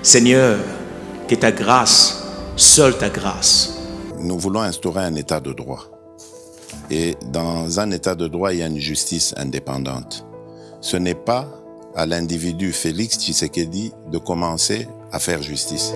Seigneur, que ta grâce, seule ta grâce. Nous voulons instaurer un état de droit. Et dans un état de droit, il y a une justice indépendante. Ce n'est pas à l'individu Félix Tshisekedi de commencer à faire justice.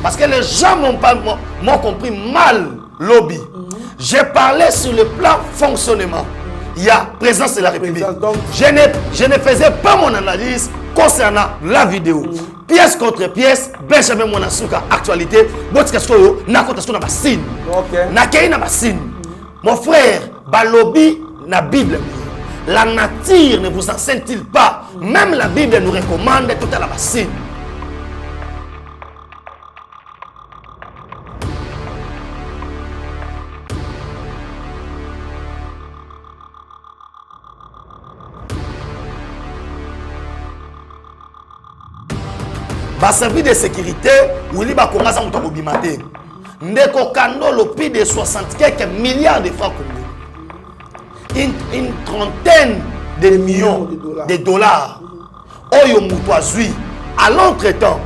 Parce que les gens m'ont compris mal lobby. J'ai parlé sur le plan fonctionnement. Il y a présence de la République. Je ne faisais pas mon analyse concernant la vidéo. Pièce contre pièce, Benjamin Mwanasuka, actualité. Mon frère, lobby, la Bible. La nature ne vous enseigne-t-il pas? Même la Bible nous recommande tout à la bassine. Service de sécurité, Willy Bakonga Mouta Bobimate. Ndeko Kando le prix de 60 quelques milliards de francs congolais. Une trentaine de millions de dollars. Oyo Moutouazui. À l'entretemps,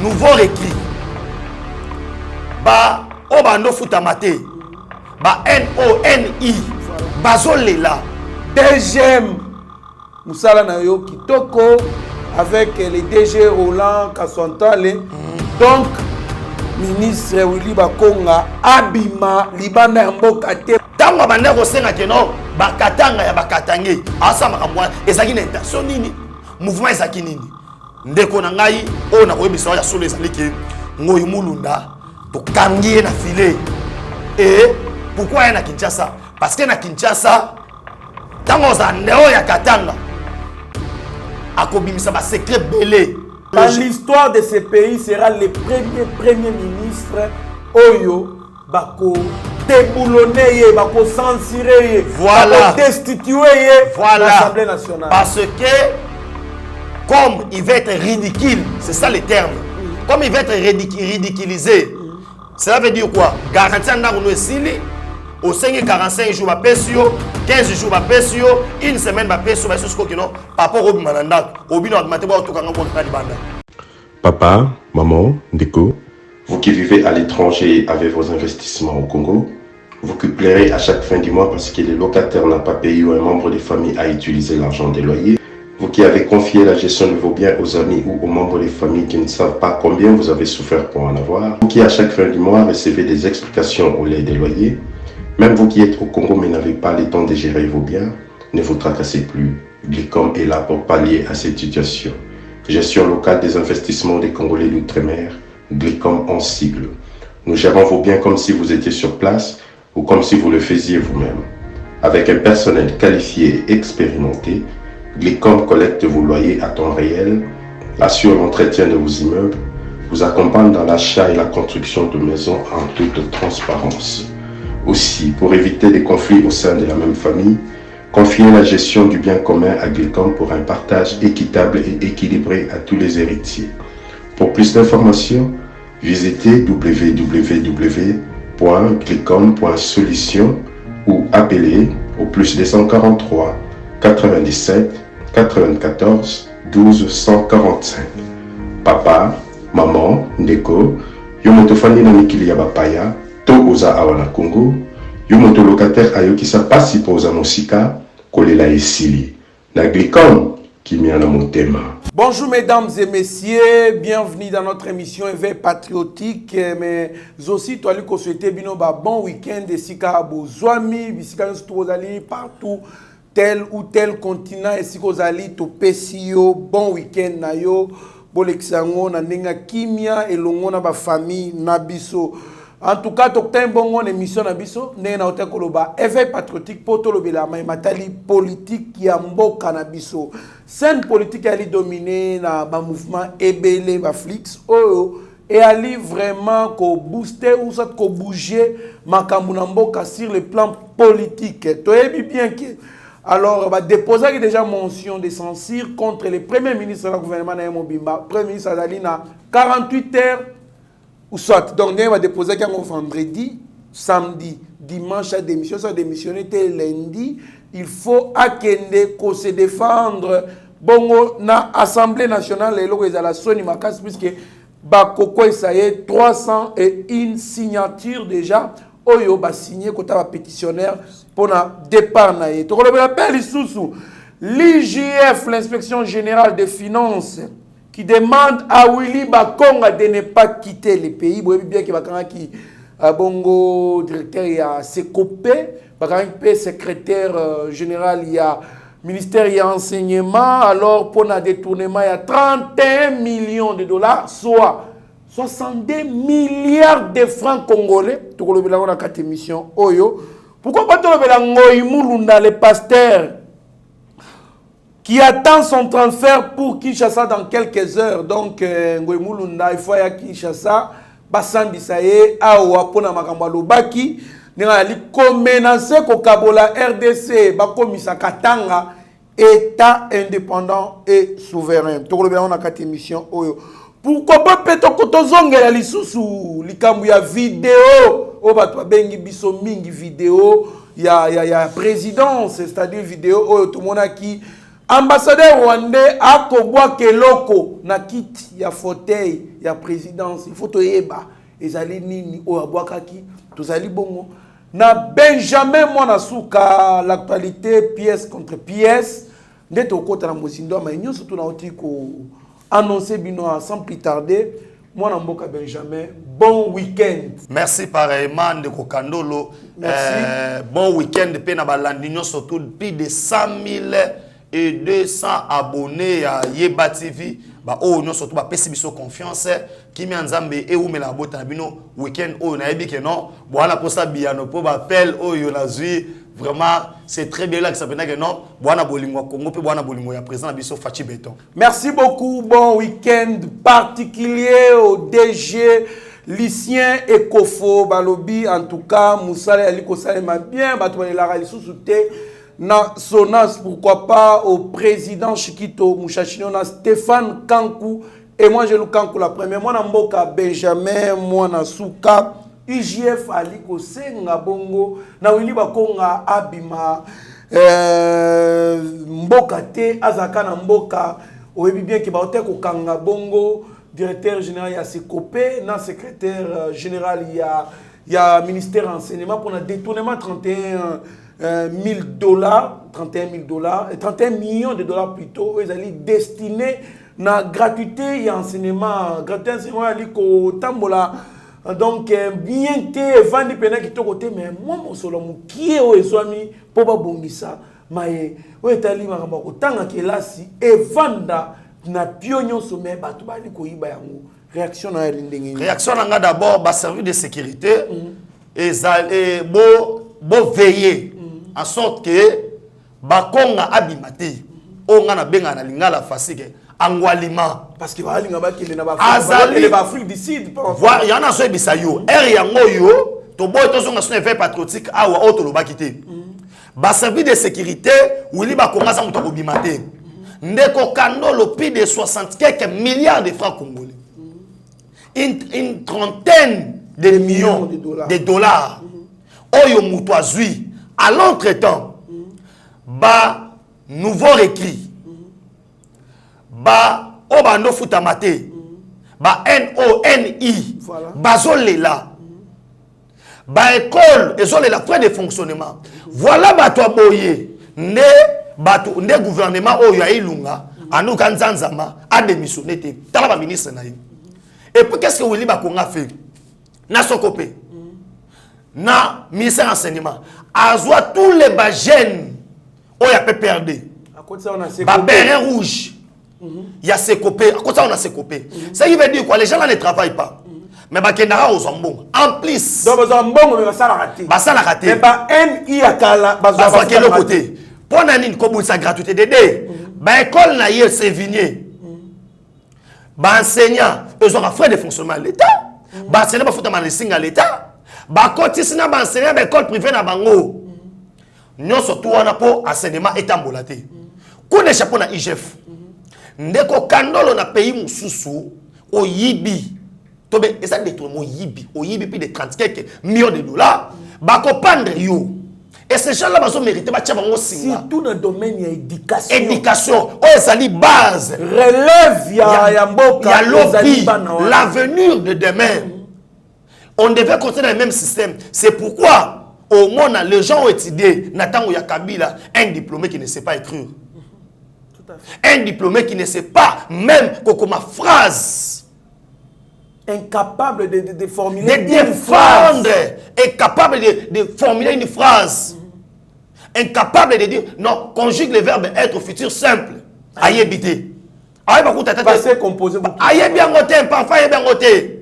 nouveau récrit. Obando Futamate. NONI. Bazolela. Deuxième. Moussala Nayo Kitoko. Avec les DG Roland Kassontale. Donc, ministre Willy Bakonga, Abima, Libana Mbokate. Tango bande kosenga keno bakatanga ya bakatange asa makamwa ezaki na intention nini mouvement ezaki nini ndeko na ngai o na koyebisa ya solo ezali ke ngoyi mulunda to kangie na filet. Et pourquoi ya na Kinshasa? Parce que na Kinshasa tango za ndeo ya Katanga secret belé. Dans l'histoire de ce pays sera le premier ministre Oyo bako déboulonner, bako censurer, voilà, bako destituer voilà, l'Assemblée nationale. Parce que comme il va être ridicule, c'est ça le terme. Comme il va être ridiculisé, cela veut dire quoi? Garantie en nous esili. Au 45 jours, 15 jours, une semaine, Papa, maman, Ndeko, vous qui vivez à l'étranger avec vos investissements au Congo, vous qui pleurez à chaque fin du mois parce que les locataires n'ont pas payé ou un membre de famille a utilisé l'argent des loyers, vous qui avez confié la gestion de vos biens aux amis ou aux membres des familles qui ne savent pas combien vous avez souffert pour en avoir, vous qui à chaque fin du mois recevez des explications au lait des loyers, même vous qui êtes au Congo mais n'avez pas le temps de gérer vos biens, ne vous tracassez plus. Glicom est là pour pallier à cette situation. Gestion locale des investissements des Congolais d'outre-mer, Glicom en sigle. Nous gérons vos biens comme si vous étiez sur place ou comme si vous le faisiez vous-même. Avec un personnel qualifié et expérimenté, Glicom collecte vos loyers à temps réel, assure l'entretien de vos immeubles, vous accompagne dans l'achat et la construction de maisons en toute transparence. Aussi, pour éviter des conflits au sein de la même famille, confiez la gestion du bien commun à Glicom pour un partage équitable et équilibré à tous les héritiers. Pour plus d'informations, visitez www.glicom.solution ou appelez au plus 243 97 94 12 145. Papa, maman, Ndeko, yomotofani na mikili ya bapaya, oza awana Congo, yomoto locataire ayokisa pasi poza mosika, kolela esili. Na Glicom, kimiana motema. Bonjour mesdames et messieurs, bienvenue dans notre émission Éveil patriotique, mais aussi toi lui souhaiter bino ba bon week-end de sika bozwami, bisika nzali partout, tel ou tel continent et sika ozali to pesio, bon week-end na yo. bolexango na nenga kimia elongo na ba famille na biso. En tout cas, tokta bongo émission na biso ndenge na ota koloba éveil patriotique poto lobela mai matali politique ya mboka na biso. Scène politique ali dominé na ba mouvement ebele ba flix oyo et ali vraiment ko booster ou ça ko bouger makambu na mboka sur le plan politique. Toyebi bien que alors bah déposer déjà motion de censure contre le premier ministre du gouvernement na Mobimba, premier ministre Azalina 48 heures ou soit donc on va déposer quand vendredi, samedi, dimanche à démission, ça démissionner lundi, il faut akende ko se défendre bongo na assemblée nationale et loko ezala soni makas puisque ba koko esaye 301 signatures déjà oyo ba signé kota ba pétitionnaire pour na départ na ye. To ko le appel isusu l'IGF, l'inspection générale des finances, qui demande à Willy Bakonga de ne pas quitter le pays. Vous voyez bien que Bakonga qui bongo directeur il y a Sekopé, Bakonga secrétaire général il y a ministère il y a enseignement. Alors pour un détournement il y a 31 millions de dollars, soit 62 milliards de francs congolais. Tout le monde a 4 émissions. Oyo. Pourquoi pas tout le monde Ngoyi Mulunda le pasteur qui attend son transfert pour Kinshasa dans quelques heures. Donc, Ngoyi Mulunda, il faut à Kinshasa, Bassambi Saye, Awa, Pona Makambalo Baki, Nengali, menacer Kokabola RDC, Bakomisa Katanga, État indépendant et souverain. Tout le monde a 4 émissions. Pourquoi pas Peto Kotozonge la lisusu, likambu ya vidéo, Obatwa Bengi Biso Mingi vidéo, il y a présidence, c'est-à-dire vidéo, tout le monde a qui. Ambassadeur rwandais a kobwa keloko na kiti ya fauteuil ya présidence il faut toyeba ezali nini o abwakaki tozali bongo na Benjamin Mwanasuka l'actualité pièce contre pièce ndeto kota na mozindo ma nyonso tuna otiko annoncer bino sans plus tarder mwana mboka Benjamin bon week-end. Merci pareillement de Kokandolo. Bon week-end pe na balandi nyonso tout plus de 100 000 et 200 abonnés à Yeba TV. Bah oh non surtout bah pesi biso confiance qui mi nzambe e ou me la bota bino week-end oh na yebi que non voilà pour ça biano pour appel oh yo la zui vraiment c'est très bien là que ça veut dire que non bona bolingo Congo pe bona bolingo ya président biso Fachi Beton. Merci beaucoup, bon week-end particulier au DG Lucien Ekofo Balobi en tout cas Moussale Aliko Salema bien batouane la ralisou souté na Sonas, pourquoi pas au président Chikito Mouchachino, na Stéphane Kankou, et moi je le Kankou la première, moi na Mboka Benjamin, moi na Souka, IGF Aliko Senga Bongo, na Willy Bakonga Abima, Mboka Te, Azaka na Mboka, oyebi bien ki baote ko Kanga Bongo, directeur général ya Sekopé, na secrétaire général ya ministère enseignement pour un détournement 31 000 dollars, 31 millions de dollars plutôt, ils allaient destiner na gratuité et enseignement, gratuité enseignement aliko tambola. Donc bien te vandi pena qui to côté mais moi mon solo mu qui est au swami pour ba bongisa mais o etali makamba otanga kelasi e vanda na pionyon sommet batu bali ko yiba yango réaction na ndenge réaction nga d'abord ba service de sécurité et bo veiller en sorte que Bakonga abimate onga na benga na lingala fasike angwalima parce que balinga bakile na Afrique du Sud voilà y en a so ebisa yo er yango yo to boy to zonga so effet patriotique awa auto lo bakite ba service de sécurité Willy Bakonga sa muto bimate ndeko kandolo plus de 60 quelques milliards de francs congolais une trentaine de millions de dollars oyo muto azui. À l'entretemps, ba nouveau récrit, ba obando futamate, ba NONI, bazolela, ba école, ezolela frais de fonctionnement. Voilà ba toi boye, ne gouvernement oyo ya ilunga, anu kanzanzama, a démissionné te, tala ba ministre na yi. Et puis qu'est-ce que Willy Bakonga fait? Na sokopé. Na ministère enseignement azwa tous les bajènes oh ya PPRD ba béret rouge Il y a Sekopé. À côté, on a Sekopé. Ça veut dire quoi? Les gens là ne travaillent pas. Mais Bakendara aux Zambon. En plus. Donc, Zambon, mais ça l'a raté. Ça l'a raté. Mais pas NI à Kala. Parce que le côté. Pour Nanine, comme sa gratuité d'aider. L'école n'a eu Sévigné. Enseignant, ils ont un frais de fonctionnement à l'État. Enseignant, il faut que tu à l'État. Enseignant, l'école privée na bango. Nous surtout on a pour enseignement étambolaté. Quand les chapeaux na IGF. Ndeko kandolo na pays mususu au yibi. Tobe esa détournement au yibi plus de 30 quelques millions de dollars. Bako pendre yo. Et ces gens-là ils ont mérité ba tchaba ngo singa. Surtout dans le domaine de l'éducation. Éducation, oh ça dit base. Relève ya mboka, l'avenir de demain. On devait continuer dans le même système. C'est pourquoi au monde, les gens ont étudié Nathan Kabila, un diplômé qui ne sait pas écrire. Un diplômé qui ne sait pas même comment phrase. Incapable de formuler une phrase. Incapable de formuler une phrase. Incapable de dire non, conjugue le verbe être au futur simple. Aïe habité. Aïe passé composé. Aïe bien goté, parfois aïe bien goté.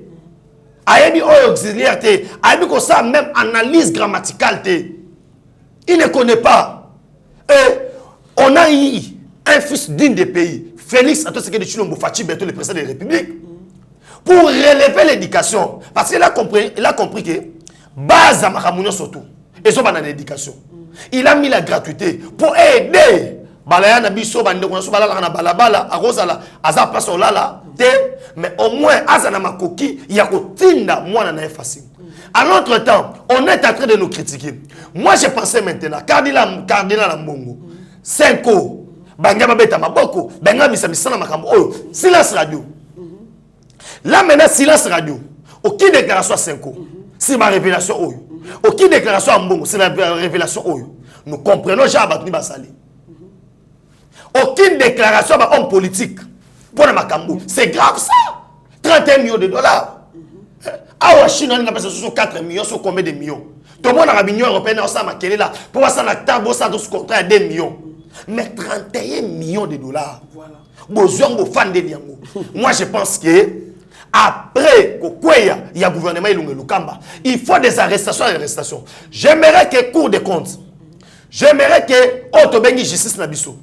Aïe auxiliaire, aïe comme ça même analyse grammaticale. Il ne connaît pas. Et on a eu un fils d'une des pays, Félix Antoine Tshisekedi Tshilombo Fachi Beto, le président de la République, pour relever l'éducation. Parce qu'il a compris que base à Makamounion surtout, et ça dans l'éducation. Il a mis la gratuité pour aider. Balaya na biso bande ko so balala na balabala akozala aza paso lala te mais au moins azana makoki ya kotinda mwana na efasi. À l'autre temps, on est en train de nous critiquer. Moi je pensais maintenant cardinal Mbongo 5 ans banga babeta maboko banga misamisana makambo oyo silence radio. Là maintenant silence radio. Aucune déclaration à 5 ans. C'est ma révélation oyo. Aucune déclaration à Mbongo, c'est la révélation oyo. Nous comprenons Jean Batuni Basali. Aucune déclaration à homme politique pour le Makambo. C'est grave ça. 31 millions de dollars. Ah, la Chine, on a passé sur 4 millions, sur combien de millions? Tout le monde a l'Union européenne, on a là. Pour voir ça, la table, ça doit se contrat à 2 millions. Mais 31 millions de dollars. Voilà. Moi, je pense que après il y a gouvernement Lukamba, il faut des arrestations et arrestations. J'aimerais que Cour des comptes, j'aimerais que Otobengi Justice Nabiso,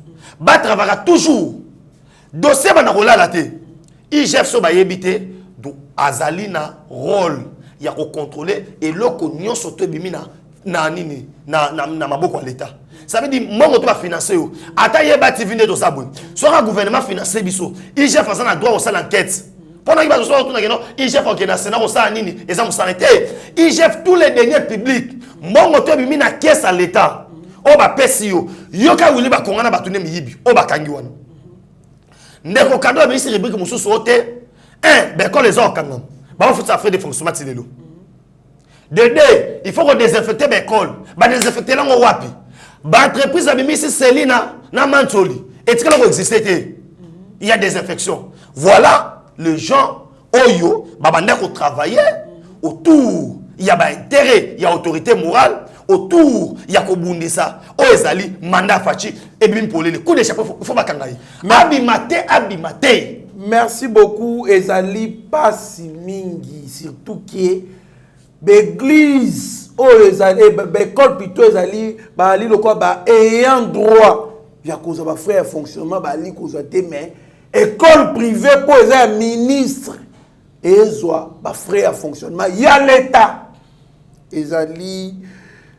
travaillera toujours. Dossier banarola la té. IGF so bayebité do azalina rôle ya ko contrôler et loko nyon soto bimina na nini na maboko l'état. Ça veut dire mongo to ba financer yo. Ata yeba TV ne do sabou. So un gouvernement financer biso. IGF a na droit au sale enquête. Pendant qu'il va se retourner non, IGF au na sénat au sale nini, et ça sanité. IGF tous les derniers publics. Mongo to bimina caisse à l'état. O ba pesi yo yoka wili ba kongana batune miyibi o ba kangi wana ndeko kando ba ministre rubrique mususu ote ben quand les organes ba faut ça faire des fonctionnements tilelo de deux il faut qu'on désinfecter l'école ba désinfecter lango wapi ba entreprise ba misi Selina na Mantoli et tika lango exister il y a des infections voilà les gens oyo ba banda ko travailler autour il y a ba intérêt il y a autorité morale autour ya kobundisa oezali mandat fachi et bim polele coup de chapeau faut bakangai abimate. Merci beaucoup ezali pasi mingi surtout qui l'église ezali école plutôt ezali bali loko ba ayant droit ya koza ba frère fonctionnement bali koza te mais école privée pour ezali ministre ezwa ba frère fonctionnement ya l'état ezali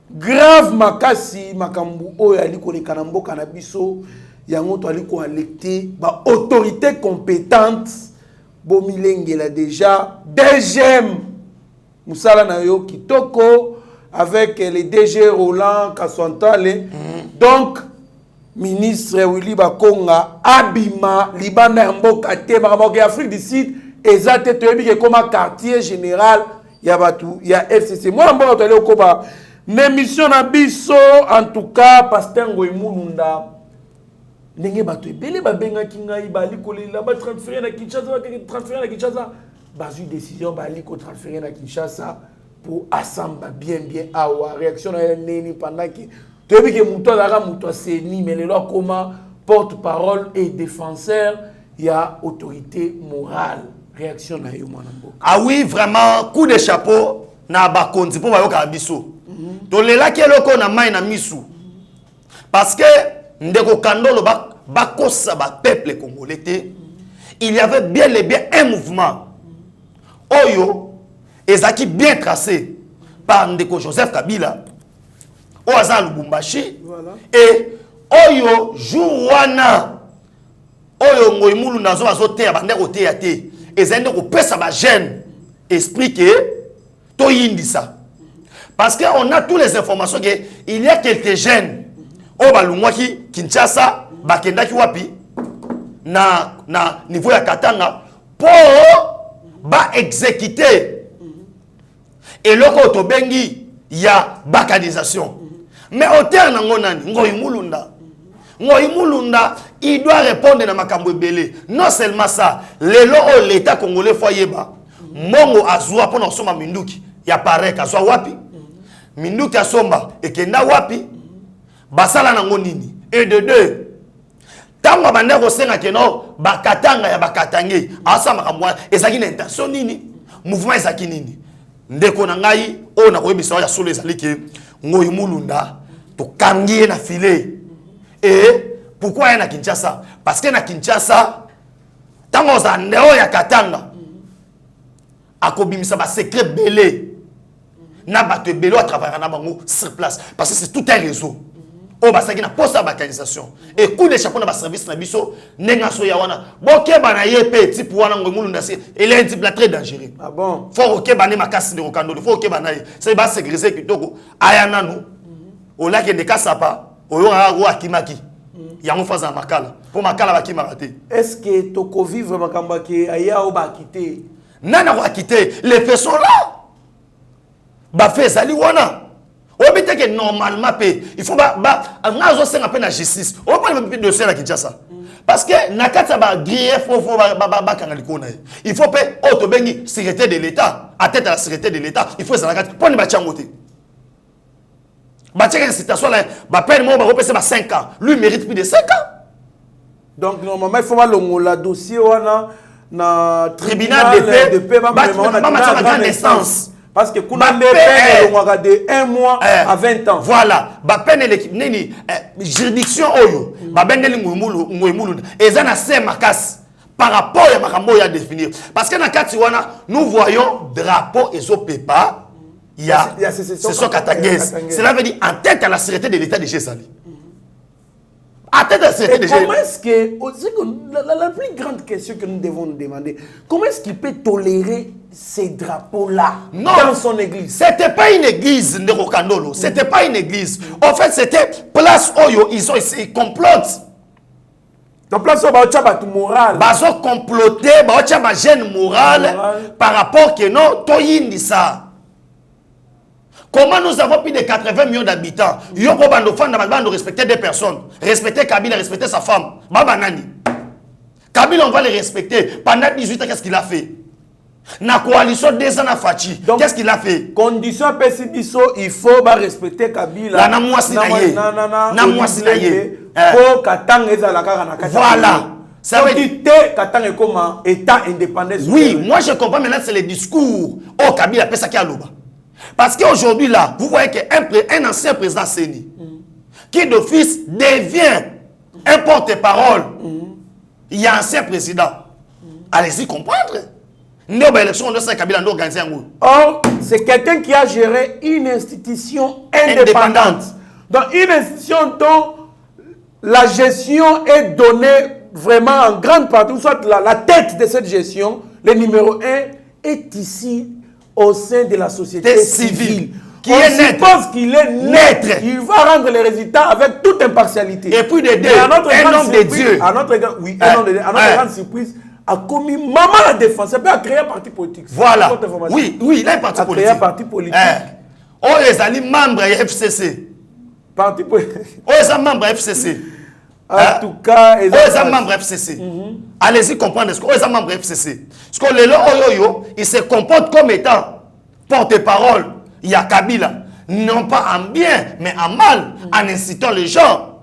grave makasi makambu oyo ali koleka na mboka na biso yango to ali ko alecter ba autorité compétente bomilengela déjà DGM musala na yo kitoko avec les DG Roland Kaswantale donc ministre Willy Bakonga abima libanda ya mboka te makambo ya Afrique du Sud ezate toyebi ke comme quartier général ya batu ya FCC moi mboka to ali okoba l'émission na biso en tout cas pasteur Ngoimulunda ndenge bato ebele babengaki ngai bali kolela ba transférer na Kinshasa bazu décision bali ko transférer na Kinshasa pour assemble bien awa réaction na neni pendant que toyebi ke muto azaka muto aseni mais lelo comment porte-parole et défenseur il y a autorité morale. Réaction na yo mwana mboka. Ah oui, vraiment, coup de chapeau na bakonzi pour bayoka biso. To lela keloko na mai na misu. Parce que ndeko kandolo bakosa ba peuple congolais te. Il y avait bien et bien un mouvement. Oyo ezaki bien tracé par ndeko Joseph Kabila. Oaza Lubumbashi. Voilà. Et oyo jour wana oyo ngoimulu nazo azotea bandeko te ya te. Ezende ko pesa ba jeune esprit que to yindisa. Parce qu'on a toutes les informations que il y a quelques jeunes au balungwaki Kinshasa bakendaki wapi na niveau ya Katanga pour ba exécuter et loko to bengi ya bakanisation. Mais au terme ngonani ngoimulunda il doit répondre na makambo ebele. Non seulement ça, l'État congolais foyeba mongo azwa pour soma minduki ya pareka azwa wapi minduki asomba ekenda wapi basala nango nini. Et de deux, tango banda ko senga keno bakatanga ya bakatange asa makambo ezaki na intention nini, mouvement ezaki nini. Ndeko na ngai o na koyebisa ya solo ezali ke ngoyi mulunda to kangie na filet. Et pourquoi il y a Kinshasa? Parce que na Kinshasa, tant qu'on a ndeo ya Katanga, akobimisa ba secret belé, na bato belé à travers na bango sur place, parce que c'est tout un réseau. Oh bah ça qui na poste à organisation. Et coup de chapeau na ba service na biso, nenga so ya wana. Boke bana yepe type wana ngomulu ndasi, il est un type très dangereux. Ah bon? Faut que bana makasi de rokando, faut que bana c'est ba sécuriser kitoko ayana nous. Au lac de Kasapa. Oyo a akimaki yango faza makala pour makala bakima raté. Est-ce que toko vivre makamba ke aya o ba quitter nana ko quitter les personnes là ba fait sali wana o bité que normalement pe il faut ba ngazo senga pe na justice o pas le dossier na Kinshasa parce que nakata ba grief faut ba kangaliko na il faut pe auto bengi sécurité de l'état à tête à la sécurité de l'état il faut ça nakata pour ne ba changote. Bah, peine, 5 ans. Lui mérite plus de 5 ans. Donc, normalement, il faut voir le dossier na tribunal de paix. Grande instance. Parce que kuna peine de 1 mois à 20 ans. Voilà. Bah, peine juridiction oyo. Bah, bendeli ngouimulu. Et ça na se makas par rapport à makambo ya définir. Parce que na kati wana, nous voyons drapeau et zo pepa. Il y a c'est ce Katangès. Cela veut dire en tête à la sécurité de l'État de Gésali. En tête à la sécurité de Gésali. Comment est-ce que... La plus grande question que nous devons nous demander, comment est-ce qu'il peut tolérer ces drapeaux-là dans son église? C'était pas une église, Nerokandolo. C'était pas une église. En fait, c'était place Oyo. Ils complotent. Donc, place Oyo, ils moral. Ils ont comploté, ils ont gêne morale par rapport que non, Toyindi ça. Comment nous avons plus de 80 millions d'habitants? Yoko bando fan de respecter des personnes. Respecter Kabila, respecter sa femme. Baba Nani. Kabila, on va le respecter. Pendant 18 ans, qu'est-ce qu'il a fait? Na coalition des ans à Fachi. Qu'est-ce qu'il a fait? Condition PCBISO, il faut respecter Kabila. Na mwasinaye. Na mwasinaye. Pour Katang ezalaka na Katang. Voilà. Ça veut dire Katang est comme État indépendant. Oui, moi je comprends maintenant, c'est le discours. Oh, Kabila, pesa ki aloba. Parce qu'aujourd'hui, là, vous voyez qu'un ancien président Séni, qui d'office devient un porte-parole, il y a un ancien président. Allez-y comprendre. Or, c'est quelqu'un qui a géré une institution indépendante. Donc, une institution dont la gestion est donnée vraiment en grande partie, soit la tête de cette gestion, le numéro 1, est ici au sein de la société civile. Qui est net. Pense qu'il est net. Il va rendre les résultats avec toute impartialité. Et puis de deux, un homme de Dieu. À notre grande surprise, a commis maman la défense. Il a créé un parti politique. Voilà. Oui, il a un parti politique. Il a créé un parti politique. Oh, les alliés membres de FCC. Parti politique. Oh, les membres de FCC. En tout cas, les membres FCC. Allez-y comprendre ce que les membres FCC. Parce que les gens, ils se comportent comme étant porte-parole. Il y a Kabila. Non pas en bien, mais en mal, en incitant les gens.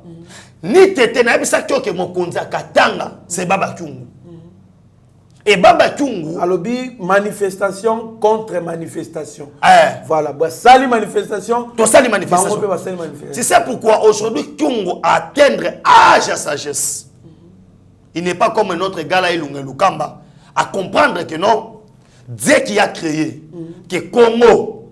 Ni tete na bisa que mon konza katanga, c'est Baba Kyungu. Et Baba Kyungu. Alobi, manifestation contre manifestation. Eh. Voilà, bah, sali manifestation. Tout ça, les manifestations. C'est ça pourquoi aujourd'hui Kyungu atteindre âge à sagesse. Il n'est pas comme un autre gars là, Lukamba, à comprendre que non, Dieu qui a créé, que Congo,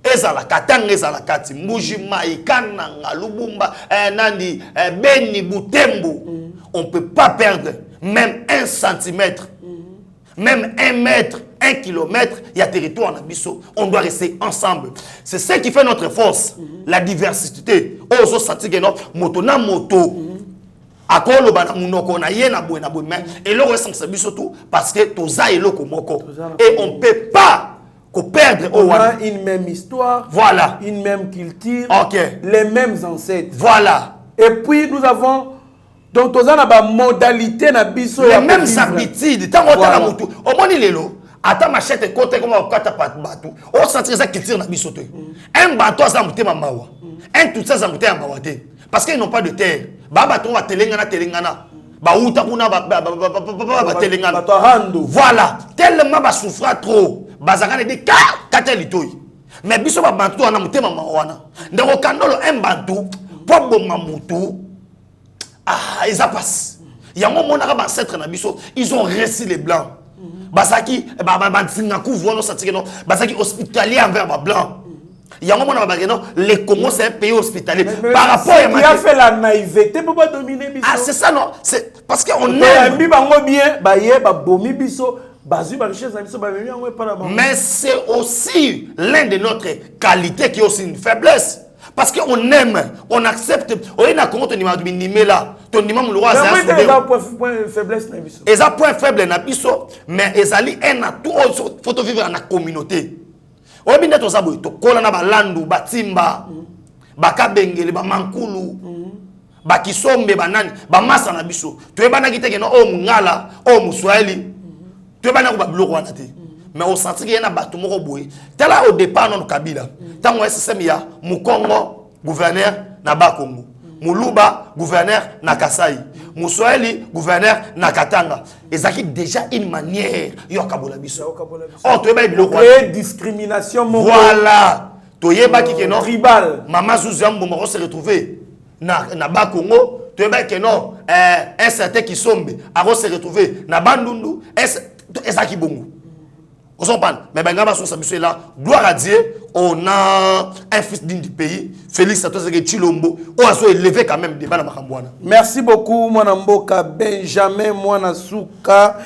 ezala katanga ezala kati Mujima Ikana Lubumba Nandi Beni Butembo, on peut pas perdre même 1 centimètre, même 1 mètre, 1 kilomètre, il y a territoire en Abisso, on doit rester ensemble. C'est ce qui fait notre force, la diversité. Oso senti que non, moto na moto. Akolo bana munoko na yena boena boena et le ressense biso parce que toza eloko moko et on peut pas perdre. On a une même histoire, voilà, une même culture, okay, les mêmes ancêtres, voilà, et puis nous avons donc toza na ba modalité na biso les mêmes habitudes tant on tala mutu au moni lelo ata machette côté comme on kata bateau on sentir ça culture na biso un bateau ça mutema mawa un tout ça mutema mawa te parce qu'ils n'ont pas de terre. Baba to telengana ba uta kuna ba telengana voilà tellement ba souffra trop bazaka ne de kata litoi mais biso ba bantu na mutema mawana ndeko kandolo un bantu po bomma mutu ils a passe yango monaka ba ancêtre na biso ils ont réussi les blancs basaki ba tsinga couvre no satike no basaki hospitalier envers ba blancs. Les Congo, c'est un pays hospitalier. Par rapport à qui a fait la naïveté pour pas dominer Bisso. Ah, c'est ça, non. C'est parce qu'on aime. Mais c'est aussi l'un de notre qualité qui est aussi une faiblesse. Parce qu'on aime, on accepte. On est d'accord, ton numéro là. Ton numéro le roi, c'est un point faiblesse. Et ça, point faible, mais ils allaient un atout. Il faut vivre dans la communauté. Obinda to sabo to kola na balandu batimba bakabengele ba mankulu bakisombe banani ba masa na biso to ebana kiteke no o mungala o muswahili to ebana ko ba biloko wana te mais on sentit qu'il y a bato moko boye tala au départ non Kabila tango SSM ya Mukongo gouverneur na Bakongo Muluba gouverneur na Kasai Muswahili gouverneur na Katanga ezaki déjà une manière yokabola biso oh to eba biloko discrimination voilà to yeba ki ke non tribal mama Zuzambo mo se retrouver na Bakongo to yeba ke non un certain Kisombe a se retrouver na Bandundu ezaki bongo on s'en parle mais ben gaba so sabiso là gloire à Dieu on a un fils digne du pays Félix Satoseke Chilombo on a so élevé quand même débat na makambwana. Merci beaucoup mwana mboka Benjamin mwana suka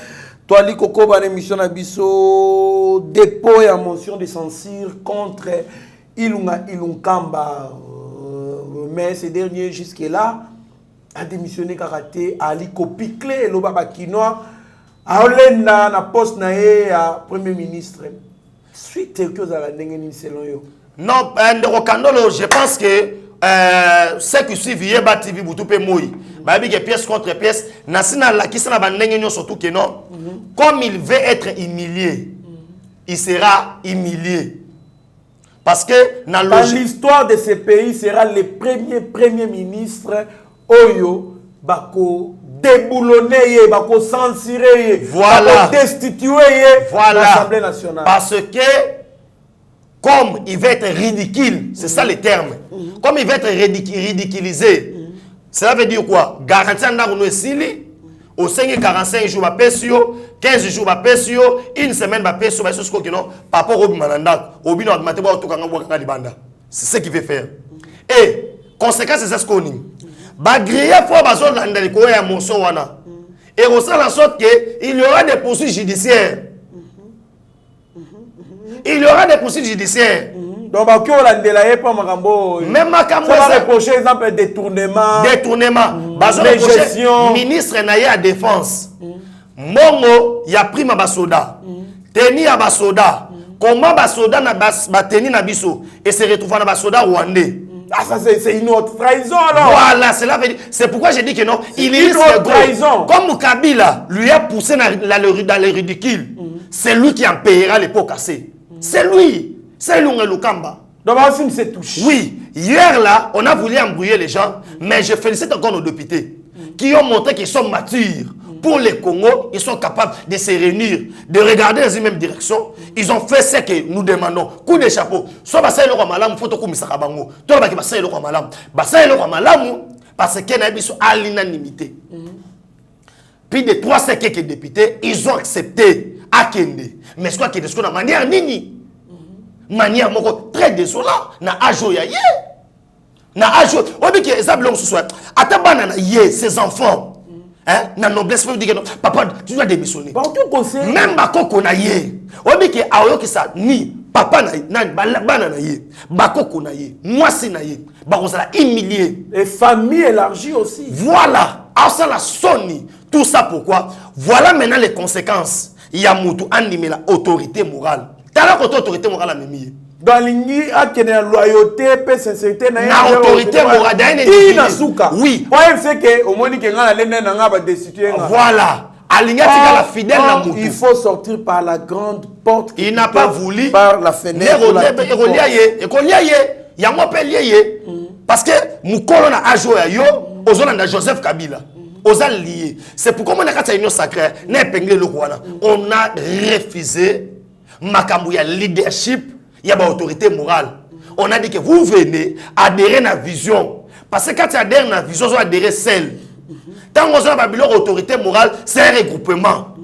toali kokoba émission na biso dépôt et motion de censure contre Ilunga Ilunkamba mais ces derniers jusque là a démissionné karaté Ali Kopikle lo baba kinois Aolenda na poste na ya premier ministre suite que za la ndenge selon yo. Non, je pense que ce qui suit Yeba TV Boutoupé Moui, babi que pièce contre pièce, nasina la qui s'en va n'engager surtout que non. Comme il veut être humilié, il sera humilié. Parce que dans l'histoire de ce pays sera le premier ministre Oyo Bako déboulonner, bako censurer, voilà, bako destituer voilà, l'Assemblée nationale. Parce que comme il va être ridicule, c'est ça le terme. Comme il va être ridiculisé, cela veut dire quoi? Garantir un sili au 45 jours, 15 jours, une semaine, papa c'est ce qu'il veut faire. Et conséquence, c'est ce qu'on dit. Bagrier pour bazo landali ko ya monso wana et on sait la sorte que il y aura des poursuites judiciaires. Il y aura des poursuites judiciaires. Donc bako landela pas makambo même makambo ça va reprocher exemple détournement bazo reprocher ministre na ya défense mongo ya prima basoda teni ya basoda comment basoda na bateni na biso et se retrouver na basoda rwandais. Ah, ça c'est une autre trahison alors. Voilà, cela veut dire. C'est pourquoi j'ai dit que non, il est une autre trahison. Comme Kabila lui a poussé dans le ridicule, c'est lui qui en payera les pots cassés. C'est lui. C'est lui le Kamba. Donc, on s'est touché. Oui, hier là, on a voulu embrouiller les gens, mais je félicite encore nos députés qui ont montré qu'ils sont matures pour le Congo, ils sont capables de se réunir, de regarder dans une même direction. Ils ont fait ce que nous demandons. Coup de chapeau. Soit basa eloko malamu, faut to kumisaka bango. Toi baki basa eloko malamu. Basa eloko malamu parce que na biso à l'unanimité. Puis de 3 quelques députés, ils ont accepté à Kende. Mais ce que de manière nini, manière moko très désolant, na ajo ya ye. Na ajo, obi ki exemple long soit. Atabana na ye ses enfants. Hein, na noblesse peut dire que papa tu dois démissionner. Même bakoko na ye. Obi ki aoyo ki sa ni papa na bana na ye. Bakoko na ye. Moi si na ye. Bakozala humilié. Et famille élargie aussi. Voilà. Alors la Sony. Tout ça pourquoi? Voilà maintenant les conséquences. Il y a Moutou animé la autorité morale. T'as la autorité morale à Mimi. Dans l'ingé, il y a loyauté, paix, sincérité. La autorité morale. Oui. C'est que au moins que destituer. Voilà. Fidèle il faut sortir par la grande porte. Il n'a pas voulu. Par la fenêtre. Il y a moi lié. Parce que Moukolo na ajo ya yo, ozona Joseph Kabila. C'est pourquoi on a fait une sacrée. On a refusé Makamouya leadership, il y a une autorité morale. On a dit que vous venez adhérer à la vision. Parce que quand tu adhères à la vision, vous adhérez seul. Tant qu'on a une autorité morale, c'est un regroupement.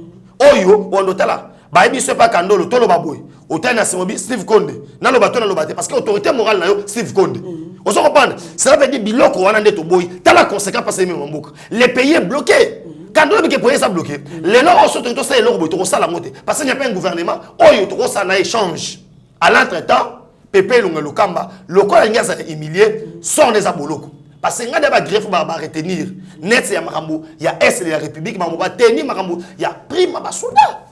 Oyo, on est là. Baïbi, ce n'est pas Kandolo, Tolo Baboui. Autant na Steve Konde. Nalo bato na lobate parce que autorité morale na yo Steve Konde. On se comprend. Cela veut dire biloko wana ndeto boy. T'as la conséquence parce que même mboka. Le pays est bloqué. Quand on est pour ça bloqué. Les lois sont tout ça et l'or boy to ça la montée parce qu'il n'y a pas un gouvernement. Oyo to ça na échange. À l'entretemps, Pepe Lunga Lokamba, lokola nyaza humilié, sort les aboloko. Parce que ngada ba greffe ba retenir. Net ya makambo, ya est de la République makambo tenir makambo, ya prime ba soldat.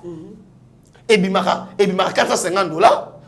Et bimara 450 $,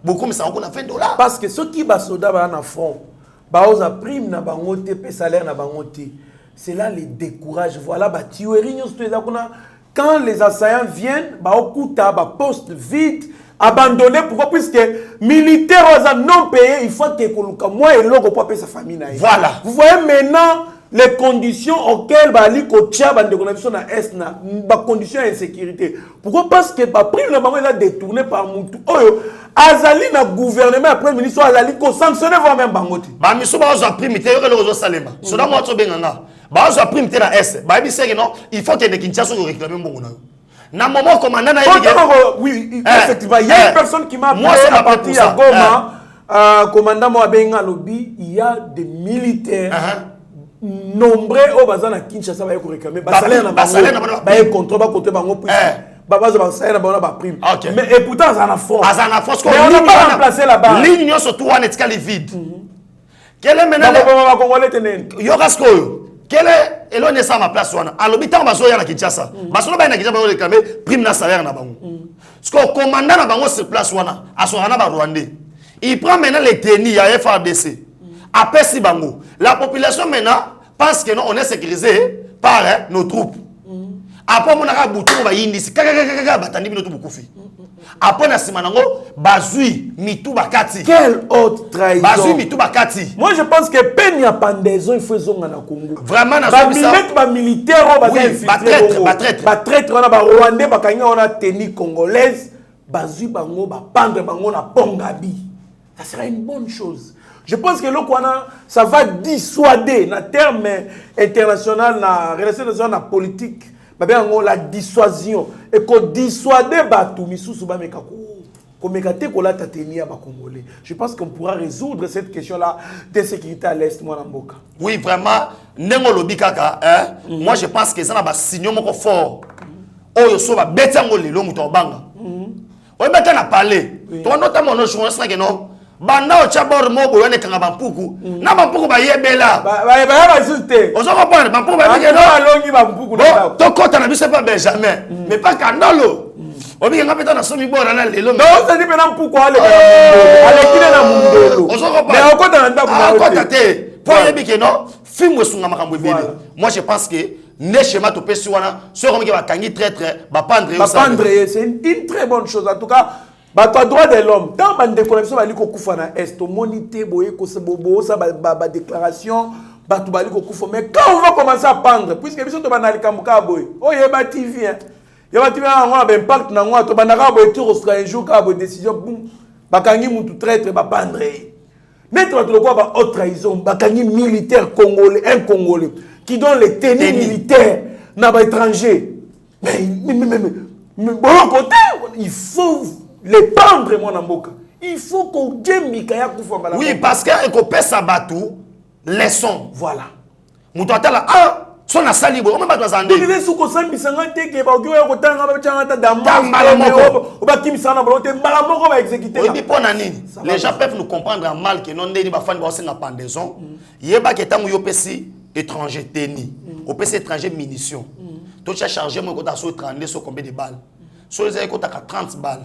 beaucoup mais ça on a $20. Parce que ceux qui basoda ba na front, ba oza prime na bangote pe salaire na bangote. Cela les décourage. Voilà ba tuerie nyos to ezakuna quand les assaillants viennent, ba okuta ba poste vide abandonné pourquoi puisque militaires non payés, il faut que koluka moi et logo pour payer sa famille na. Voilà. Vous voyez maintenant les conditions auxquelles bali kotia bande connexion na est na ba conditions d'insécurité. Pourquoi? Parce que ba prime le bango est détourné par Moutou. Oyo azali na gouvernement après ministre azali ko sanctionner voire même bangoti. Ba miso ba zo prime te yo le zo salema. So da mo to benganga. Ba zo prime te na est. Ba bi seke non, il faut que de Kinshasa ko réclamer mbongo na yo. Na moment commandant na oui, effectivement, il y a une personne qui m'a appelé à partir à Goma, commandant moi benga lobby, il y a des militaires nombreux au bazar na Kinshasa ba ko réclamer ba salaire na ba contrôle ba côté bango puis ba salaire na ba prime. Mais et pourtant ça na fond. Ça na fond. Mais on n'a pas remplacé là-bas. L'union surtout on est calé vide. Quel est maintenant le congolais tenen? Yo kasko. Quel est elone ça ma place wana? A l'hôpital baso ya na Kinshasa. Baso ba na Kinshasa ba réclamer prime na salaire na bango. Parce que commandant na bango sur place wana, asora ba Rwandais. Il prend maintenant les tennis à FARDC. Après si bango, la population maintenant pense que non, on est sécurisé par nos troupes. Après, on a bouton va indis, batandi bino tout kufi. Après na simanango, bazui mitu bakati. Quelle autre trahison. Bazui mitu bakati. Moi je pense que peine y a pendaison, il faut zonga na Congo. Vraiment na ba militaire ba infiltré. Ba traître on a ba Rwandais ba kanga on a tenue congolaise, bazui bango ba pendre bango na Pongabi. Ça sera une bonne chose. Je pense que ça va dissuader, dans le terme international, dans la relation internationale, dans la politique, la dissuasion. Et qu'on dissuade, je pense qu'on pourra résoudre cette question-là de sécurité à l'Est. Oui, vraiment, moi je pense que ça a un signal fort. Oh, ça va bêter les longs moutons. On va parler. Toi, notamment, nous sommes banda ochabor mobo yone kanga bampuku na bampuku ba yebela ba resulté ozoko pona bampuku ba yebela alongi bampuku na to kota na biso pas Benjamin mais pas Kandolo obi nga peta na somi bora na lelo mais on dit pena mpuku ale kile na mundelo ozoko pona mais okota na ndaku na okota te po yebi ke no film wesunga makambo ebele. Moi je pense que ne schéma to pesi wana so comme ke ba kangi très ba pendre c'est une très bonne chose en tout cas. Bato droit de l'homme, tant que les connexions sont à l'Est, monité, boye, kosse bobo, ça, déclaration, Batubali Kokufo. Mais quand on va commencer à pendre, puisque nous sommes dans le Kambukaboy, oh, il y a un TV, il y a un TV, un impact, il y a un tour un jour, une décision, boum, Bakangi Moutou traître, va pendre. Mettre le quoi, haute trahison, Bakangi militaire congolais, un Congolais, qui donne les tenues militaires, n'a pas étranger. Mais, bon côté, il faut les pendre, mon amboka. Il faut qu'on djemme Mikaya Koufamba. Oui, parce qu'il faut que ça batou, leçon. Voilà. Moutouata là, ah, son asali, on m'a pas dans il est sous consent, mais ça n'a été que bah, on va exécuter. Les gens peuvent nous comprendre en mal que non des bafan ba senga pendaison. Yeba que tangu yopesi étranger teni, opesi étranger munitions. Toi tu as chargé moi quand sur 32 sur combien de balles? Sur les quand 30 balles.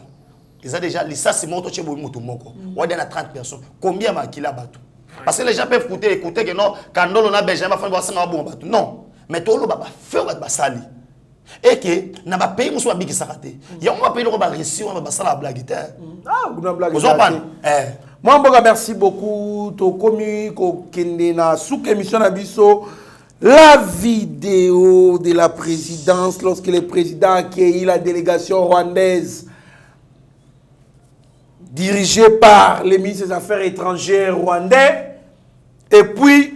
Ils ont déjà lissé c'est mon toi tu moto moko. On a 30 personnes. Combien makila bateau? Parce que les gens peuvent écouter que non quand on a Benjamin bafan ba senga bon bateau. Non. Mais tout le monde va faire des sali. Et que n'a pas payé mon soin qui s'arrête. Il y a un pays qui va réussir, on va la blague. Ah, vous blague. Vous en parlez. Moi, merci beaucoup. To komi ko kende na sous émission Abisso. La vidéo de la présidence lorsque le président a accueilli la délégation rwandaise dirigée par le ministre des Affaires étrangères rwandais. Et puis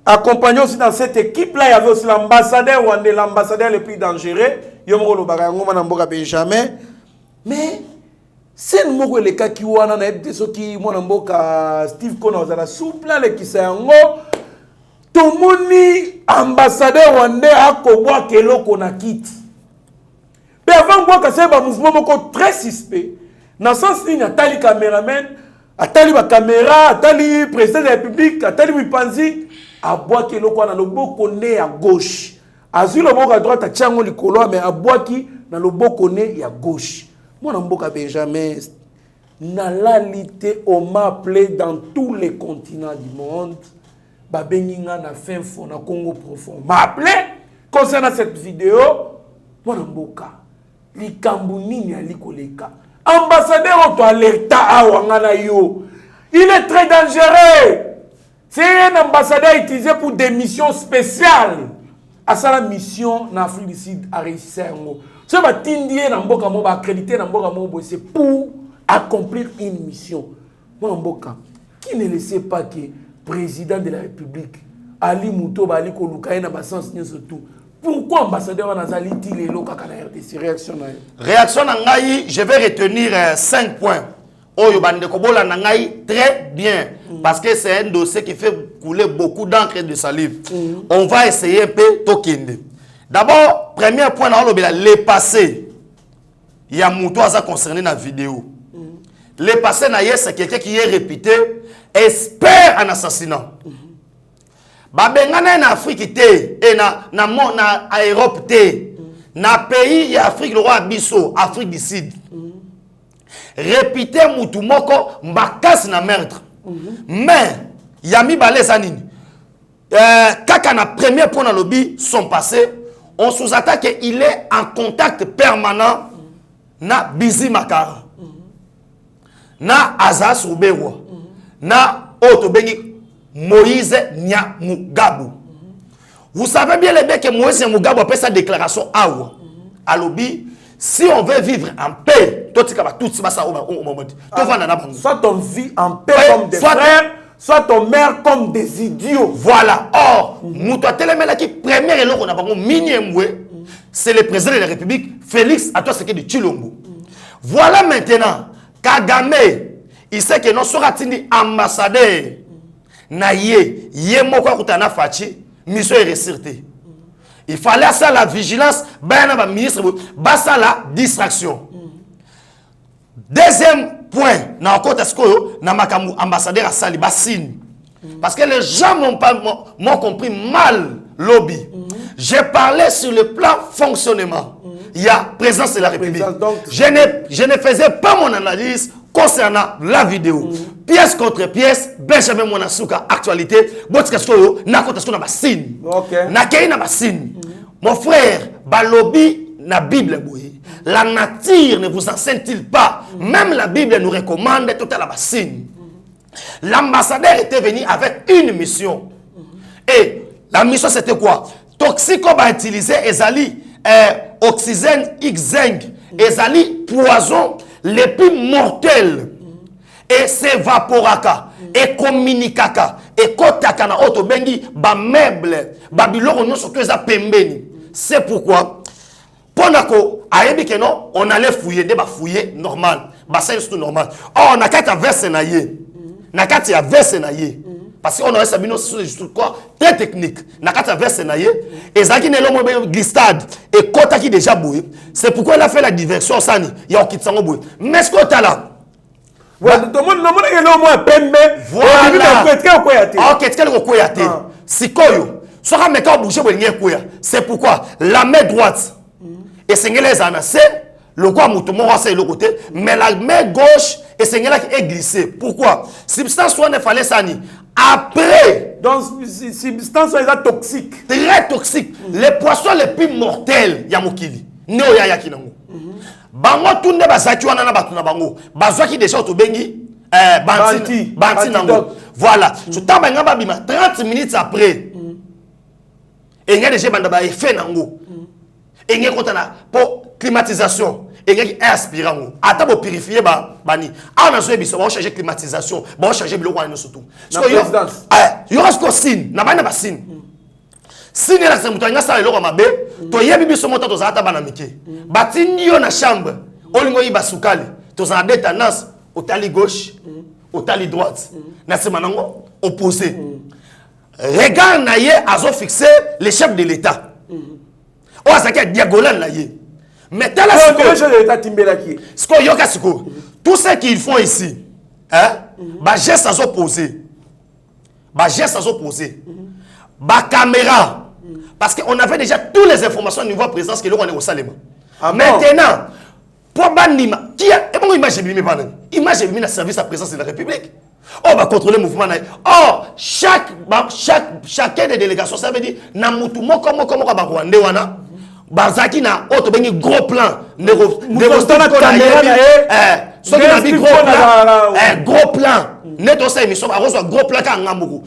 accompagné aussi dans cette équipe-là, il y avait aussi l'ambassadeur rwandais, l'ambassadeur le plus dangereux, Yomoro Lobarango Manamboka Benjamin. Mais c'est le cas qui wana na ebte soki Manamboka Steve Kona za souple le kisango. Tomoni ambassadeur rwandais akobwa keloko na kiti. Mais avant moi que c'est un mouvement très suspect. Dans le sens où atali caméraman, atali ba caméra, atali président de la République, atali Wipanzi. A boire qui l'on a le bokoné à gauche. Azul le bok à droite à Tchango Likolo, mais à boire qui dans le bokoné à gauche. Moi, je n'ai Benjamin. N'a la lité, on m'a appelé dans tous les continents du monde. Babenginga na fin fond, na Congo profond. M'a appelé concernant cette vidéo. Moi, je n'ai pas li ambassadeur, on doit alerter à Wangana yo. Il est très dangereux. C'est un ambassadeur utilisé pour des missions spéciales. À sa mission en Afrique du Sud à réussir. Ce accrédité c'est pour accomplir une mission. Qui ne le sait pas que le président de la République, Ali Mouto, Ali Koluka, n'a pas sens surtout. Pourquoi l'ambassadeur a dit les lots à la RDC? Réaction je vais retenir 5 points. Oyo bande kobola nangai très bien parce que c'est un dossier qui fait couler beaucoup d'encre et de salive. On va essayer un peu tokende. D'abord, premier point dans le passé. Il y a Mouto à ça concerné dans la vidéo. Le passé c'est quelqu'un qui est réputé expert en assassinat. Babengana en Afrique té et na Europe té. Na pays y Afrique le roi Bisso, Afrique du Sud. Répéter Moutoumoko Mbakas na meurtre. Mais Yami Balezanine. Kaka na premier point dans le lobby son passé, on sous-attaque qu'il est en contact permanent na Bizi Makara. Na Azaz Rubewa. Na Otobengi Moïse Nyamugabo. Vous savez bien les que Moïse Nyamugabo a fait sa déclaration à lobby. Si on veut vivre en paix, soit on vit en paix comme des frères, soit on meurt comme des idiots. Voilà. Or, c'est le président de la République, Félix Antoine-Tshisekedi Tshilombo. Voilà maintenant, Kagame, il sait que non sera ambassadeur, naïe, yemoko kutana fachi, mission est ressertée. Il fallait ça la vigilance, ben ministre, basta la distraction. Deuxième point, na encore na makamu ambassadeur à Sali Bassine. Parce que les gens m'ont compris mal lobby. J'ai parlé sur le plan fonctionnement. Il y a présence de la République. Je ne faisais pas mon analyse concernant la vidéo. Pièce contre pièce, Benjamin Monasuka, actualité, mon frère, Balobi, la Bible, la nature ne vous enseigne-t-il pas? Même la Bible nous recommande tout à la bassine. L'ambassadeur était venu avec une mission. Et la mission c'était quoi? Toxico va utiliser ezali oxygène X-zinc, ezali poison les plus mortels et s'évaporaka et communicaka et kotaka na auto bengi ba meuble ba biloko nyonso to eza pembeni. C'est pourquoi Ponako ayebi que non on allait fouiller de ba fouiller normal ba ça c'est tout normal. Oh na kati ya verse na ye na kati ya verse na ye parce qu'on aurait sabino sur quoi très technique na kati ya verse na ye ezaki ne lomo glissade et kota qui déjà boué. C'est pourquoi il a fait la diversion sani ya okitsango boué. Mais ce que tu as là voilà tout le monde est là au moins pembe voilà ok tu es koyate sikoyo soka meka bouger bolinge koya. C'est pourquoi la main droite et sengele zanase le quoi moutomo c'est le côté mais la main gauche et sengela qui est glissée. Pourquoi? Substance soit ne fallait sani après donc substance est toxique, très toxique, les poissons les plus mortels ya mokili neo ya yakinango bango tunde bazaki wana na batu na bango bazwaki déjà to bengi banti nango voilà so tamba ngaba bima 30 minutes après et nga déjà banda ba effet nango et nga kontana pour climatisation et nga inspirango ata bo purifier bani ana zo biso ba changer climatisation ba changer biloko wana surtout so yo reste signe na bana ba signe si ne la semuto nga sala eloko mabe to yebi biso mota to zata bana mike batindi yo na chambre olingo yi basukali to za deux tendances otali gauche otali droite na sema nango opposé regard na ye azo fixer les chefs de l'état o asaki diagonal na ye mais tel chose de l'état timbelaki ce que yoka siko tout ce qu'ils font ici hein ba geste azo poser ba caméra parce qu'on avait déjà toutes les informations au niveau présence que l'on est au Salema. Maintenant, pour Banima, qui a image de la service à présence de la République. On va contrôler le mouvement. Oh, chacun des délégations, ça veut dire Namutu moko Rwanda wana Bazaki na auto bengi gros plan gros plan neto sa émission a reçu gros plan ka ngambuku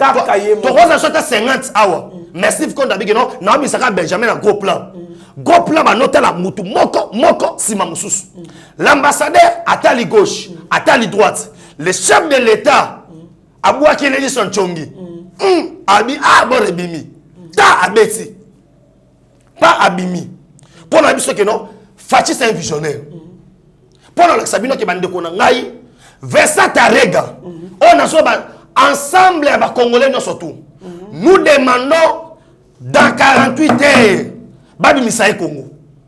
to roza sota 50 hours merci vous konda bigeno na misaka Benjamin na gros plan ba notela mutu moko sima mususu l'ambassadeur atali gauche atali droite le chef de l'état abouaki Nelly Sonchongi abi abore bimi ta abeti pas abimi pour la biso que non Fachi c'est un visionnaire pour la sabino ke bande ko na ngai Versa Tarega on a ensemble les Congolais nous surtout nous demandons dans 48 heures babi misae Congo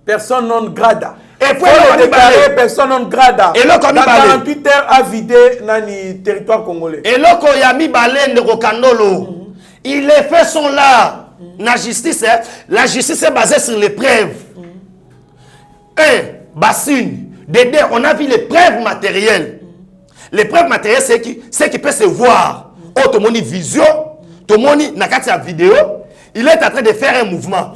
personne non grada et puis on déclaré personne non grada et là comme dans 48 heures à vider nani territoire congolais et là quand yami balende Rokandolo il les faits sont là la justice est basée sur les preuves bassine Dédé, on a vu les preuves matérielles. Les preuves matérielles, c'est qui peut se voir. Oh, tout le monde vision, tout le monde n'a qu'à sa vidéo. Il est en train de faire un mouvement.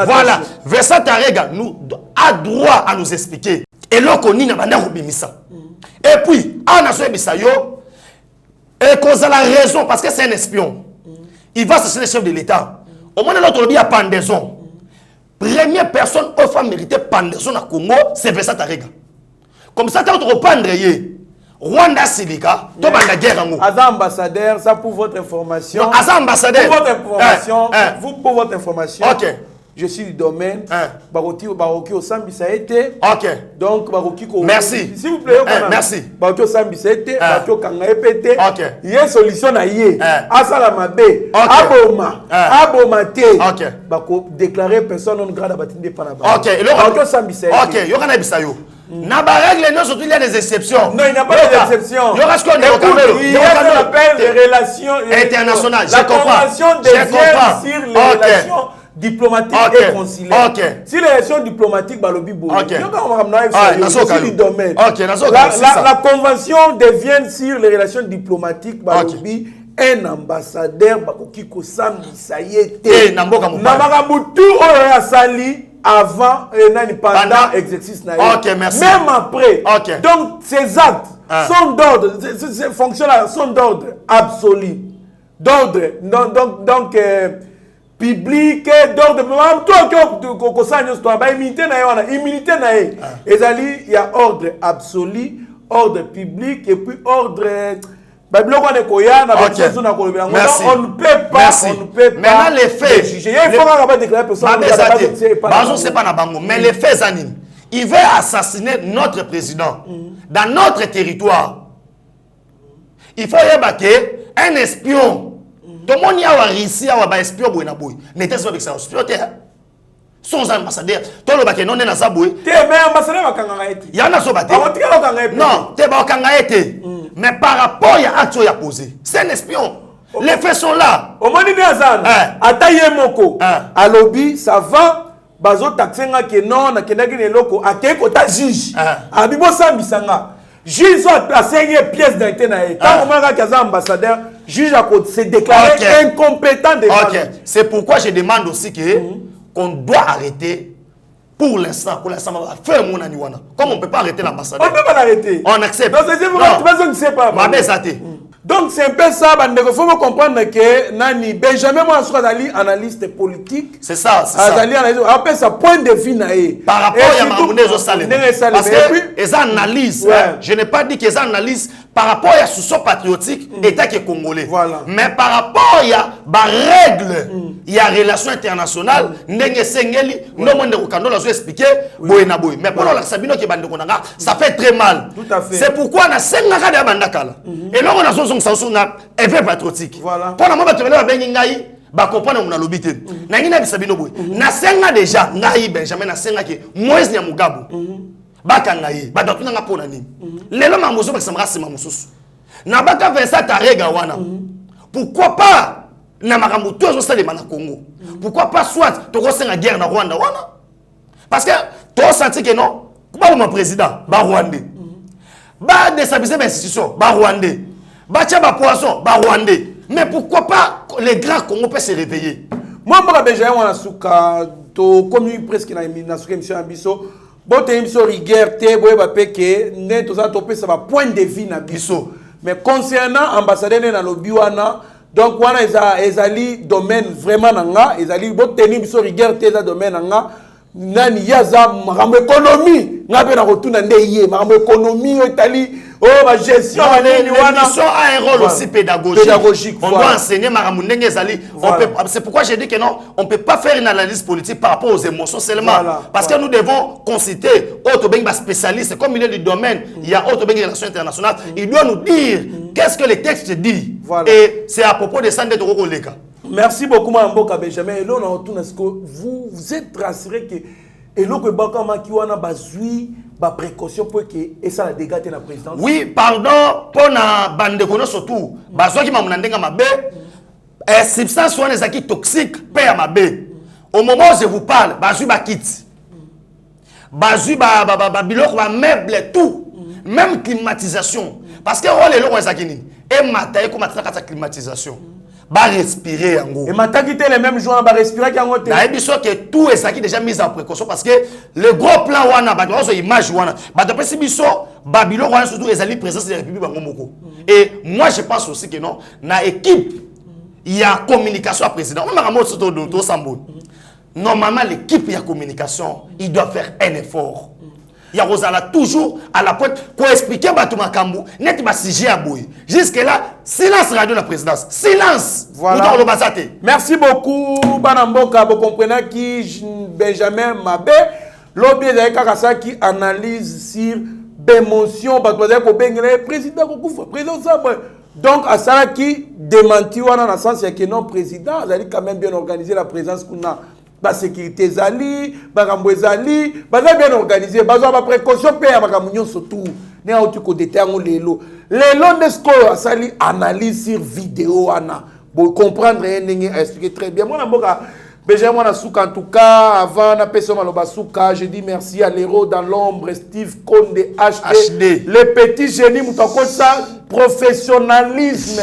Voilà, Versa Tarega nous a droit à nous expliquer. Et là, on a et puis, on a et cause la raison, parce que c'est un espion. Il va chercher le chef de l'État. Au moins, l'autre dit à pendaison. Première personne aux femmes méritées pendaison à Congo, c'est Versa Tarega. Comme ça, tu as reprendre Rwanda Silika, tu as la guerre en Congo. As ambassadeur, ça pour votre information. Non, as ambassadeur. Pour votre information, pour votre information. Ok. Je suis du domaine. Baroki au Sambi ça a été. Ok. Donc Baroki merci. S'il vous plaît. Merci. Baroki au Sambi ça a été. Baroki au Kangae pété. Ok. Il y a une solution à y. Asalamabe. Ok. Abomate. Ok. Bako déclarer personne non grade à Batinde Panaba. Ok. Baroki au Sambi ça a été. Ok. Yokana Bisayo. N'a pas règle, non, surtout il y a des exceptions. Non, il n'y a pas d'exception. Il y aura ce qu'on appelle les relations internationales. La convention devient sur les relations diplomatiques et consulaires. Si les relations diplomatiques, balobi boulot. La convention devient sur les relations diplomatiques, balobi. Un ambassadeur, qui avant et pendant l'exercice. Okay, merci. Même après. Okay. Donc, ces actes sont d'ordre, ces fonctions-là sont d'ordre absolu. d'ordre donc public d'ordre même toi que ça nous doit ba immunité na il y a ordre absolu, ordre public et puis ordre Merci. on ne peut pas Merci. Maintenant les faits. Mais les faits Zanine, il veut assassiner notre président dans notre territoire. Il faut y avoir un espion. Tout le monde y a réussi à avoir un espion. N'était pas avec ça. Son ambassadeur. Tout le monde non est dans sa bouille. Mais ambassadeur il y en a sobaté. Non, t'es pas mais par rapport à l'acte qu'il a posé, c'est un espion. Les faits sont là. Au moment où Ataye Moko, à lobby, ça va. Bazo taxenga que non, na kenaki ne loko, ake kota juge. Abibo sambisanga. Juge a placé une pièce d'identité na e. Tant que moi kaza ambassadeur, juge a s'est déclaré incompétent de C'est pourquoi je demande aussi que qu'on doit arrêter pour l'instant, faire mon aniwana. Comme on ne peut pas arrêter l'ambassadeur. On ne peut pas l'arrêter. On accepte. Non, c'est vous ne sais pas. Donc c'est un peu ça, il faut comprendre que Nani Benjamin Mouassouzali, analyste politique. C'est ça, c'est ça. Après ça, point de vue naïe. Par rapport à Mamoune Salem. Parce que les analyses, je n'ai pas dit qu'ils analysent par rapport à ce patriotique, État qui est congolais. Voilà. Mais par rapport à la règle, il y a relations internationales, Ndenge Sengeli, non monde de l'a expliqué, Boyenaboy. Mais pour la Sabino qui est bandé ça fait très mal. Tout à fait. C'est pourquoi on a 5 ans de bandakala. Et là on a son effet patriotique. Voilà. Pour la moment, tu vas venir ba comprendre mon lobité. Na ngina bisabino boy. Na 5 ans déjà, ngai Benjamin na 5 ans que Moïse Nyamugabo. Baka ngai, ba dotuna nga pona nini. Lelo mamuzo ba samra sima mususu. Na baka Vincent Tarega wana. Pourquoi pas na makambo toujours ça les na Congo. Pourquoi pas soit to kosenga guerre na Rwanda wana? Parce que to senti que non, ba mon président ba Rwandais. Ba déstabiliser les institutions ba Rwandais. Ba tia ba poisson ba Rwandais. Mais pourquoi pas les grands Congo peuvent se réveiller? Moi je Benjamin wana suka to comme presque na suka émission ambiso. Bon, tu as une rigueur, tu as un point de vue na biso. Mais concernant l'ambassadeur dans le Biwana, donc wana ezali domaine vraiment nanga, ezali bon tenir biso rigueur te za domaine nanga. Nani yaza makambo économie, ngabe na retourna ndeye, makambo économie etali oh ma gestion l'émission a un rôle aussi pédagogique. On doit enseigner makambo ndenge ezali. C'est pourquoi j'ai dit que non, on peut pas faire une analyse politique par rapport aux émotions seulement. Parce que nous devons consulter autre spécialiste comme il est du domaine, il y a autre relations internationales, il doit nous dire qu'est-ce que les textes disent. Et c'est à propos de ça que nous avons. Merci beaucoup, Mamboka Benjamin. Et là, on retourne à ce que vous êtes rassuré que et là, que Bakama qui a bazui ba précaution pour que et ça la dégâts la présidence. Oui, pardon pour na bande kono surtout. Bazwa qui m'a monandenga mabe. Substance sont les acquis toxiques paix à mabe. Au moment où je vous parle, bazui ba kit. Bazui ba biloko ba meuble tout. Même climatisation. Parce que on est là on zakini. Et mataye comme ataka ta climatisation. Ba respirer en gros. Et maintenant quitter les mêmes jours ba respirer qui en côté. Na ebiso que tout est ça qui déjà mis en précaution parce que le gros plan wana ba dozo image wana ba d'après si biso babilo wana surtout les alliés présence de la République bango moko. Et moi je pense aussi que non na équipe il y a communication à président. On m'a montré tout Sambo. Normalement l'équipe il y a communication, il doit faire un effort. Il y a Rosala toujours à la pointe pour expliquer à Makambu, net ma sujet à Boy. Jusque-là, silence radio la présidence. Silence. Voilà. Merci beaucoup, Banamboka. Vous comprenez qui Benjamin Mabé, l'objet de Kakasa qui analyse sur l'émotion, président donc, à ça qui démentit dans le sens que non, président, il a quand même bien organisé la présence qu'on a. La sécurité zali, bagambo zali, baza bien organisé, baza ba précaution pe ya bagamunyo surtout. Ne a otu ko déterno lelo. Lelo nesko asali analyse sur vidéo ana. Pour comprendre rien expliquer très bien. Moi na boka Benjamin na souka en tout cas avant na personne maloba souka, je dis merci à l'héros dans l'ombre Steve Konde HD. Le petit génie mutako ça professionnalisme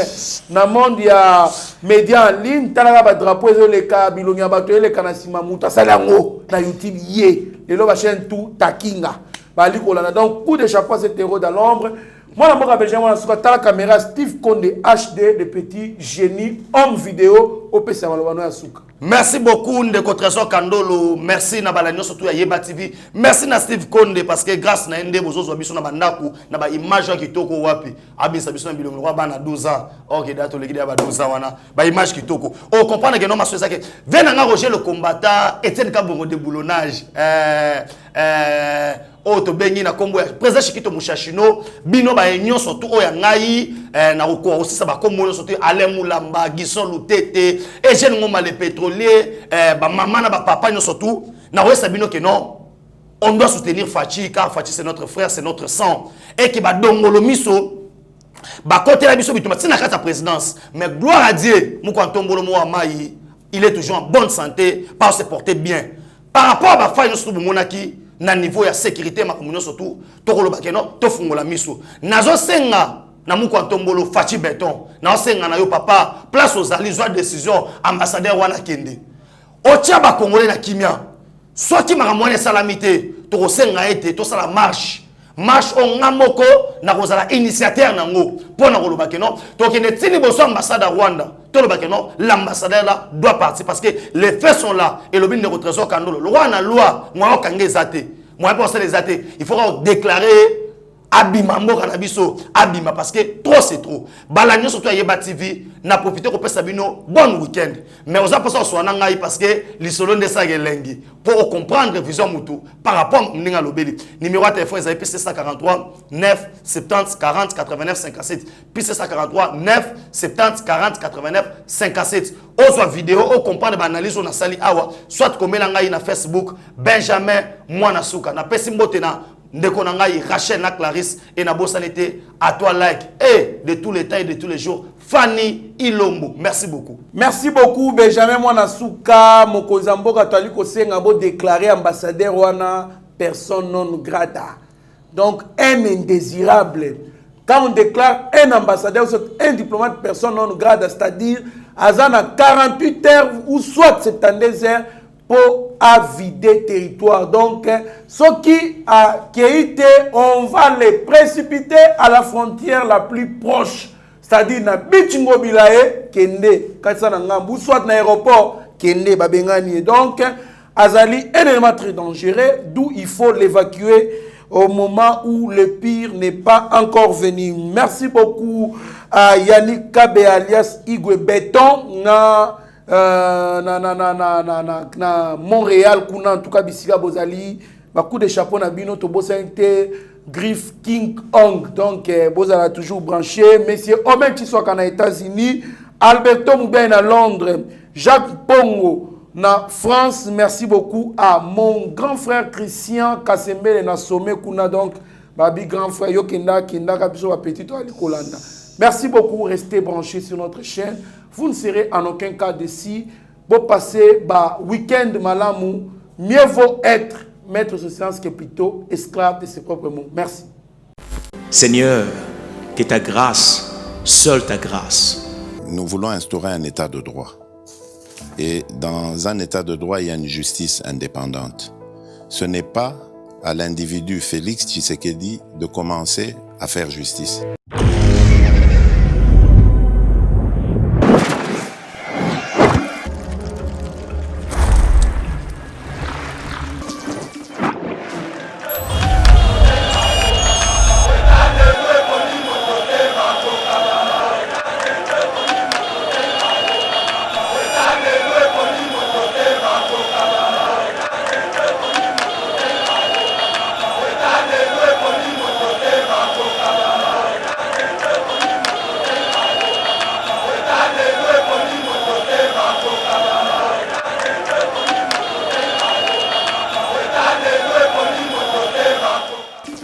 na monde ya média en ligne tanaka ba drapeau ezoleka bilongi ba toyeleka na sima muta salango na YouTube ye lelo ba chaîne tout takinga bali kolana donc coup de chapeau cet héros dans l'ombre Moi, je suis sur la caméra Steve Konde HD, le petit génie, homme vidéo, au PC Malobano Yasuka. Merci beaucoup Ndeko Trésor Kandolo, merci na balanyo surtout ya Yeba TV. Merci na Steve Konde parce que grâce na ende bozo biso na bandaku na ba image kitoko wapi. Abisa biso na bilongo kwa bana 12 ans. OK, dato lekidi ba 12 ans wana. Ba image kitoko. On comprend que non maso ça que venanga Roger le combattant Etienne Kabongo de boulonnage. To bengi na kombo ya président Chikito Mushashino bino ba enyo surtout oya ngai na ko aussi ça ba kombo surtout Alain Moulamba Gisson Lutete et jeune ngoma le pétrolier ba maman na ba papa nyo surtout na wesa bino que non on doit soutenir Fachi car Fachi c'est notre frère, c'est notre sang et qui ba dongolo miso ba côté la biso bituma tina kata présidence mais gloire à Dieu mukantombolo mo amai il est toujours en bonne santé par se porter bien par rapport à ba faille surtout monaki na niveau ya sécurité makomunyo surtout tokoloba keno tofungola miso nazo senga na mukantombolo Fachi Beton na senga na yo papa place aux alliés joie décision ambassadeur wana kende otia ba congolais na kimia soit ki makamwane salamité to senga ete to sala marche on ngamoko na kozala initiateur nango pona koloba keno to kende tini boso ambassadeur Rwanda to loba keno l'ambassadeur là doit partir parce que les faits sont là et le bin de Trésor Kandolo le roi na loi moi kangé zate moi penser les zate il faudra déclarer abima mboka na biso abima parce que trop c'est trop balanyo surtout Yeba TV na profiter ko pesa bino bon week-end mais on a pas ça so na ngai parce que lisolo ndesa gelengi pour comprendre vision mutu par rapport ninga lobeli numéro de téléphone est PC 143 9 70 40 89 57 PC 143 9 70 40 89 57 on soit vidéo on comprendre analyse on a sali awa soit komela ngai na Facebook Benjamin Mwanasuka na pesi mbote na Ndeko nangai Rachel na Clarisse et na bosanité à toi like et de tous les temps et de tous les jours Fanny Ilombo. Merci beaucoup. Merci beaucoup Benjamin Mwanasuka Mokozamboka tali ko senga bo déclarer ambassadeur wana personne non grata. Donc un indésirable. Quand on déclare un ambassadeur un diplomate personne non grata, c'est-à-dire azana 48 heures ou soit 72 heures pour vider territoire. Donc, ce qui a été, on va les précipiter à la frontière la plus proche. C'est-à-dire, na Bichingo Bilae, Kende, Katsanangambou, soit na aéroport, Kende, Babengani. Donc, Azali est élément très dangereux, d'où il faut l'évacuer au moment où le pire n'est pas encore venu. Merci beaucoup à Yannick Kabe alias Igwe Beton. Na Montréal kuna en tout cas bisika bozali beaucoup de chapeaux na bino to bosante Griff King Ong donc bozala toujours branché monsieur Omen qui soit aux États-Unis Alberto Mouben à Londres Jacques Pongo na France merci beaucoup à mon grand frère Christian Kasembele na sommet kuna donc babi grand frère yo kenda kabiso ba petit to ali kolanda. Merci beaucoup, restez branchés sur notre chaîne. Vous ne serez en aucun cas déçus. Pour passer week-end malamou, mieux vaut être maître de science que plutôt esclave de ses propres mots. Merci. Seigneur, que ta grâce, seule ta grâce. Nous voulons instaurer un état de droit. Et dans un état de droit, il y a une justice indépendante. Ce n'est pas à l'individu Félix Tshisekedi de commencer à faire justice.